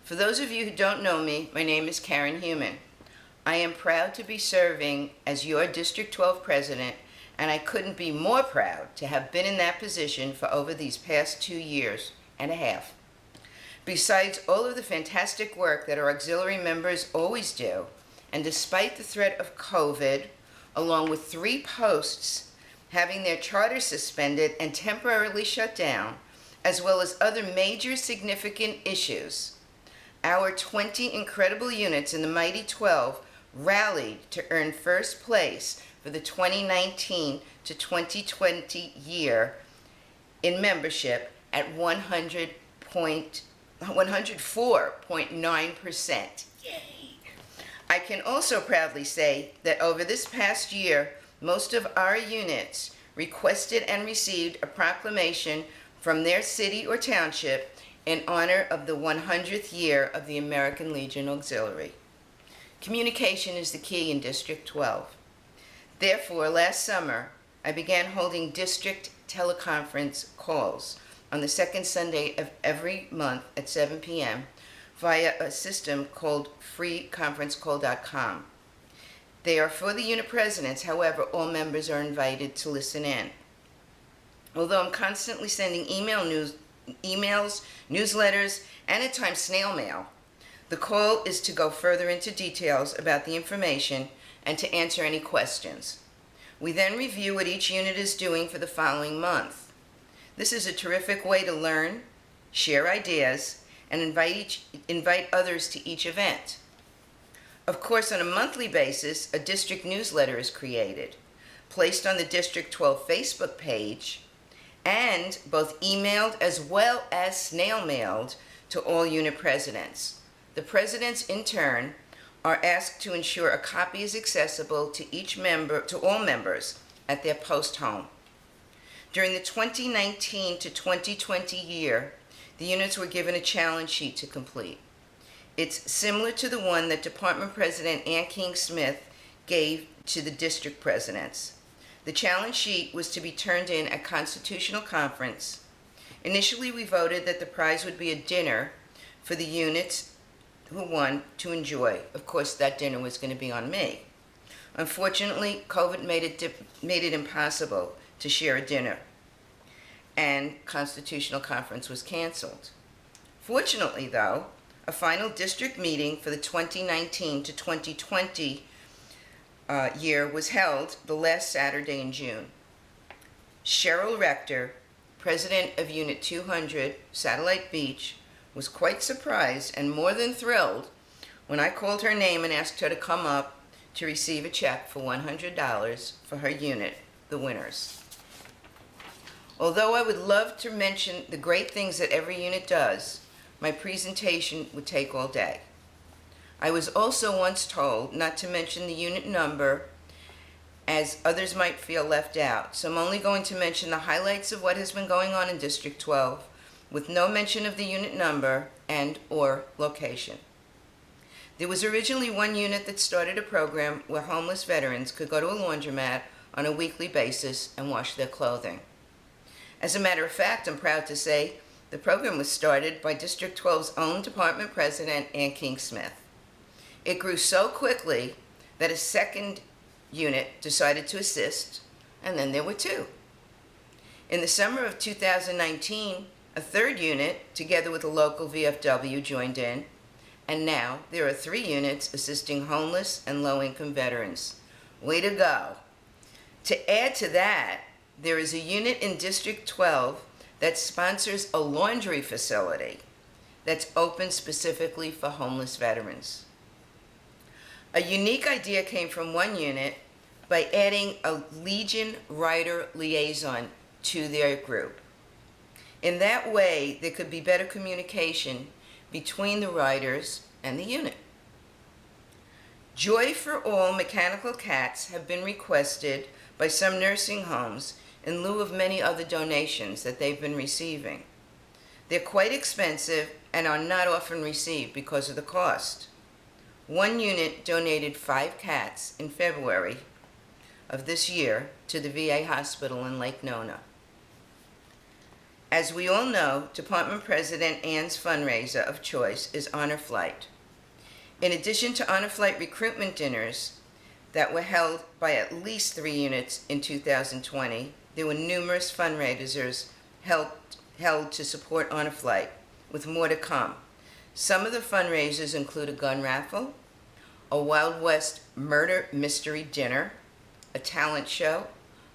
For those of you who don't know me, my name is Karen Humann. I am proud to be serving as your District 12 president, and I couldn't be more proud to have been in that position for over these past 2 years and a half. Besides all of the fantastic work that our auxiliary members always do, and despite the threat of COVID, along with 3 posts having their charters suspended and temporarily shut down, as well as other major significant issues, our 20 incredible units in the Mighty 12 rallied to earn first place for the 2019 to 2020 year in membership at 104.9%. Yay! I can also proudly say that over this past year, most of our units requested and received a proclamation from their city or township in honor of the 100th year of the American Legion Auxiliary. Communication is the key in District 12. Therefore, last summer, I began holding district teleconference calls on the second Sunday of every month at 7 p.m. via a system called freeconferencecall.com. They are for the unit presidents, however, all members are invited to listen in. Although I'm constantly sending emails, newsletters, and at times snail mail, the call is to go further into details about the information and to answer any questions. We then review what each unit is doing for the following month. This is a terrific way to learn, share ideas, and invite others to each event. Of course, on a monthly basis, a district newsletter is created, placed on the District 12 Facebook page, and both emailed as well as snail mailed to all unit presidents. The presidents, in turn, are asked to ensure a copy is accessible to all members at their post home. During the 2019 to 2020 year, the units were given a challenge sheet to complete. It's similar to the one that Department President Ann King Smith gave to the district presidents. The challenge sheet was to be turned in at Constitutional Conference. Initially, we voted that the prize would be a dinner for the units who won to enjoy. Of course, that dinner was going to be on me. Unfortunately, COVID made it impossible to share a dinner, and Constitutional Conference was canceled. Fortunately, though, a final district meeting for the 2019 to 2020 year was held the last Saturday in June. Cheryl Rector, president of Unit 200, Satellite Beach, was quite surprised and more than thrilled when I called her name and asked her to come up to receive a check for $100 for her unit, the winners. Although I would love to mention the great things that every unit does, my presentation would take all day. I was also once told not to mention the unit number as others might feel left out, so I'm only going to mention the highlights of what has been going on in District 12 with no mention of the unit number and/or location. There was originally one unit that started a program where homeless veterans could go to a laundromat on a weekly basis and wash their clothing. As a matter of fact, I'm proud to say the program was started by District 12's own department president, Ann King Smith. It grew so quickly that a second unit decided to assist, and then there were 2. In the summer of 2019, a third unit, together with a local VFW, joined in, and now there are 3 units assisting homeless and low-income veterans. Way to go. To add to that, there is a unit in District 12 that sponsors a laundry facility that's open specifically for homeless veterans. A unique idea came from one unit by adding a Legion Rider liaison to their group. In that way, there could be better communication between the riders and the unit. Joy for All mechanical cats have been requested by some nursing homes in lieu of many other donations that they've been receiving. They're quite expensive and are not often received because of the cost. One unit donated 5 cats in February of this year to the VA hospital in Lake Nona. As we all know, Department President Ann's fundraiser of choice is Honor Flight. In addition to Honor Flight recruitment dinners that were held by at least 3 units in 2020, there were numerous fundraisers held to support Honor Flight, with more to come. Some of the fundraisers include a gun raffle, a Wild West murder mystery dinner, a talent show,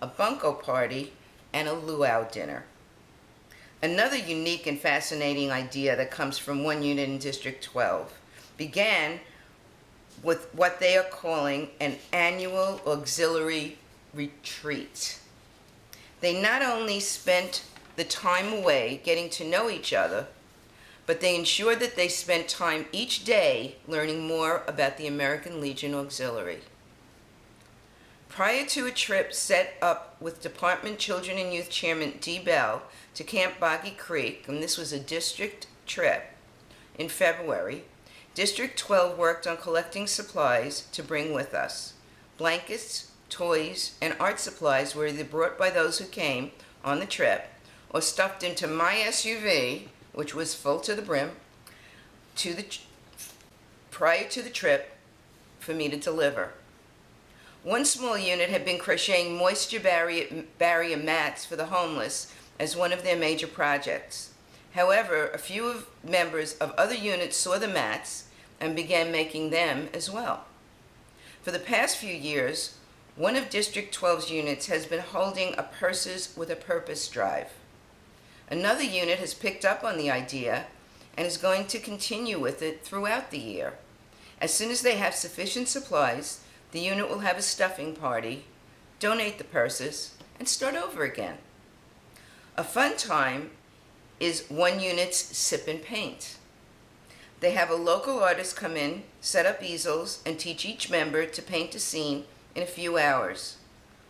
a bunco party, and a luau dinner. Another unique and fascinating idea that comes from one unit in District 12 began with what they are calling an annual auxiliary retreat. They not only spent the time away getting to know each other, but they ensured that they spent time each day learning more about the American Legion Auxiliary. Prior to a trip set up with Department Children and Youth Chairman Dee Bell to Camp Boggy Creek, and this was a district trip, in February, District 12 worked on collecting supplies to bring with us. Blankets, toys, and art supplies were either brought by those who came on the trip or stuffed into my SUV, which was full to the brim, prior to the trip for me to deliver. One small unit had been crocheting moisture barrier mats for the homeless as one of their major projects. However, a few members of other units saw the mats and began making them as well. For the past few years, one of District 12's units has been holding a Purses with a Purpose drive. Another unit has picked up on the idea and is going to continue with it throughout the year. As soon as they have sufficient supplies, the unit will have a stuffing party, donate the purses, and start over again. A fun time is one unit's sip and paint. They have a local artist come in, set up easels, and teach each member to paint a scene in a few hours.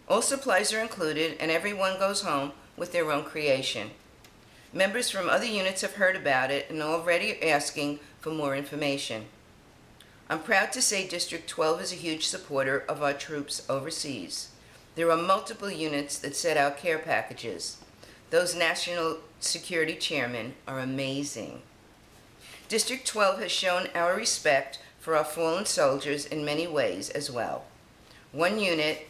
All supplies are included, and everyone goes home with their own creation. Members from other units have heard about it and are already asking for more information. I'm proud to say District 12 is a huge supporter of our troops overseas. There are multiple units that set out care packages. Those national security chairmen are amazing. District 12 has shown our respect for our fallen soldiers in many ways as well. One unit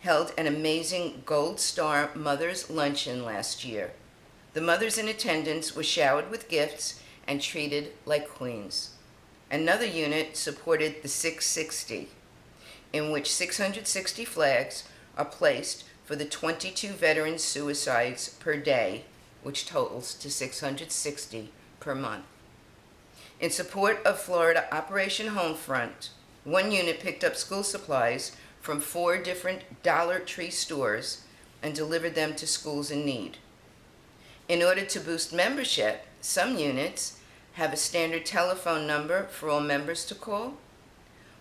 held an amazing Gold Star Mother's Luncheon last year. The mothers in attendance were showered with gifts and treated like queens. Another unit supported the 660, in which 660 flags are placed for the 22 veteran suicides per day, which totals to 660 per month. In support of Florida Operation Homefront, one unit picked up school supplies from 4 different Dollar Tree stores and delivered them to schools in need. In order to boost membership, some units have a standard telephone number for all members to call,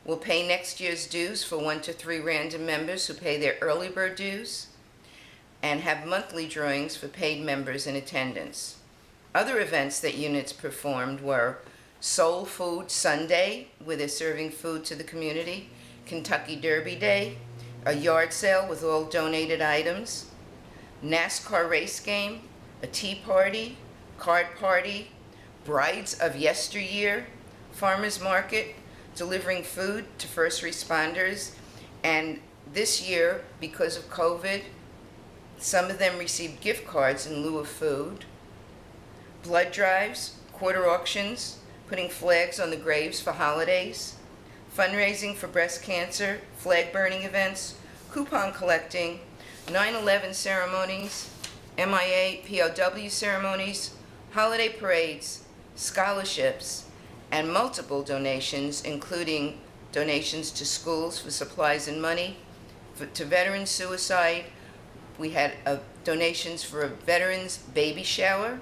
will pay next year's dues for 1 to 3 random members who pay their early bird dues, and have monthly drawings for paid members in attendance. Other events that units performed were Soul Food Sunday, where they're serving food to the community, Kentucky Derby Day, a yard sale with all donated items, NASCAR race game, a tea party, card party, brides of yesteryear, farmers market, delivering food to first responders, and this year, because of COVID, some of them received gift cards in lieu of food, blood drives, quarter auctions, putting flags on the graves for holidays, fundraising for breast cancer, flag burning events, coupon collecting, 9/11 ceremonies, MIA POW ceremonies, holiday parades, scholarships, and multiple donations, including donations to schools for supplies and money, to veteran suicide. We had donations for a veterans baby shower,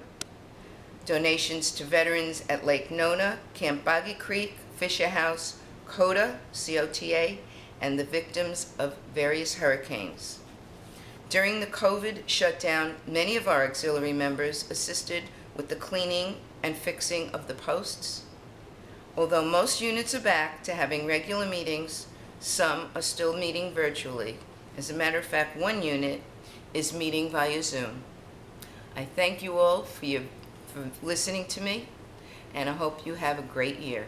donations to veterans at Lake Nona, Camp Boggy Creek, Fisher House, COTA, COTA, and the victims of various hurricanes. During the COVID shutdown, many of our auxiliary members assisted with the cleaning and fixing of the posts. Although most units are back to having regular meetings, some are still meeting virtually. As a matter of fact, one unit is meeting via Zoom. I thank you all for listening to me, and I hope you have a great year.